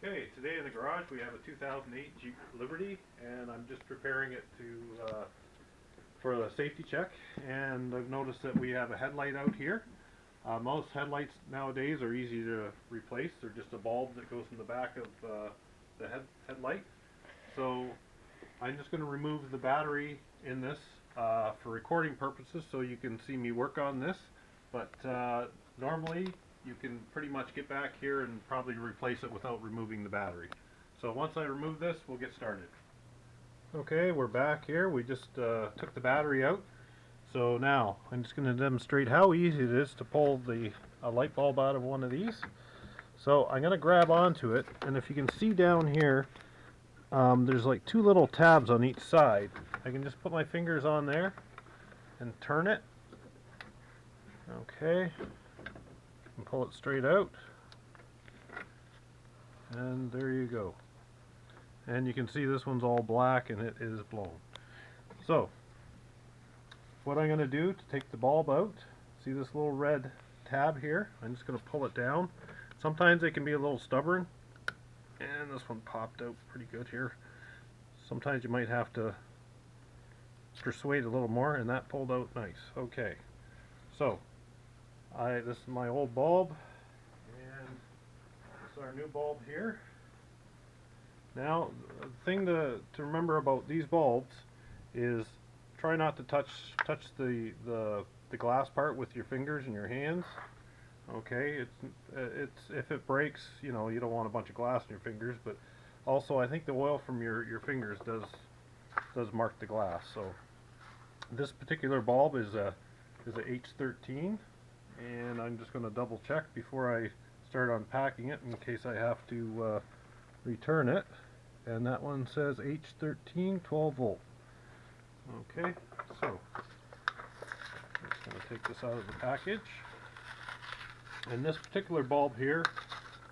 Okay, today in the garage we have a 2008 Jeep Liberty, and I'm just preparing it for the safety check. And I've noticed that we have a headlight out here. Most headlights nowadays are easy to replace. They're just a bulb that goes in the back of the headlight. So I'm just going to remove the battery in this for recording purposes, so you can see me work on this. But normally you can pretty much get back here and probably replace it without removing the battery. So once I remove this, we'll get started. Okay, we're back here. We just took the battery out. So now I'm just going to demonstrate how easy it is to pull a light bulb out of one of these. So I'm going to grab onto it, and if you can see down here, there's like two little tabs on each side. I can just put my fingers on there and turn it. Okay, and pull it straight out, and there you go. And you can see this one's all black and it is blown. So what I'm going to do to take the bulb out, see this little red tab here, I'm just going to pull it down. Sometimes they can be a little stubborn, and this one popped out pretty good here. Sometimes you might have to persuade a little more, and that pulled out nice. Okay, so this is my old bulb, and this is our new bulb here. Now, the thing to remember about these bulbs is try not to touch the glass part with your fingers and your hands. Okay, it's if it breaks, you know, you don't want a bunch of glass in your fingers, but also I think the oil from your fingers does mark the glass. So this particular bulb is a H13, and I'm just going to double check before I start unpacking it in case I have to return it. And that one says H13 12 volt. Okay, so I'm just going to take this out of the package. And this particular bulb here,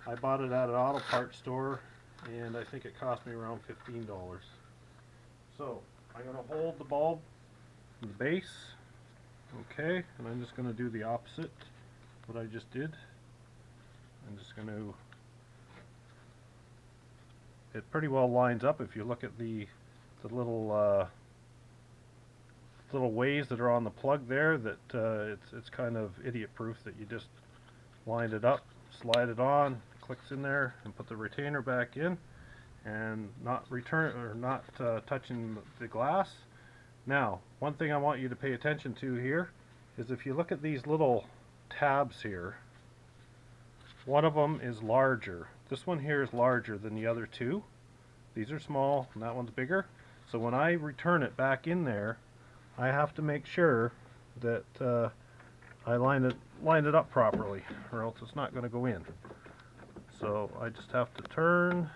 I bought it at an auto parts store, and I think it cost me around $15. So I'm going to hold the bulb in the base. Okay, and I'm just going to do the opposite what I just did. I'm just going to, it pretty well lines up if you look at the little ways that are on the plug there, that it's kind of idiot proof that you just line it up, slide it on, clicks in there, and put the retainer back in, and not touching the glass. Now, one thing I want you to pay attention to here is if you look at these little tabs here, one of them is larger. This one here is larger than the other two. These are small, and that one's bigger. So when I return it back in there, I have to make sure that I line it up properly, or else it's not going to go in. So I just have to turn.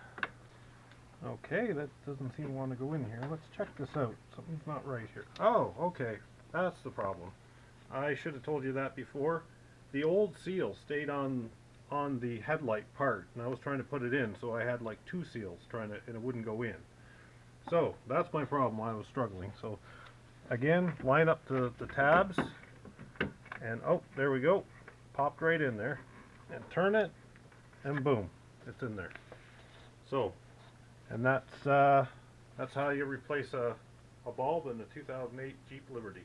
Okay, that doesn't seem to want to go in here. Let's check this out. Something's not right here. Oh, okay, that's the problem. I should have told you that before. The old seal stayed on the headlight part, and I was trying to put it in, so I had like two seals and it wouldn't go in. So that's my problem. I was struggling. So again, line up the tabs, and oh, there we go, popped right in there, and turn it, and boom, it's in there. So, and that's how you replace a bulb in the 2008 Jeep Liberty.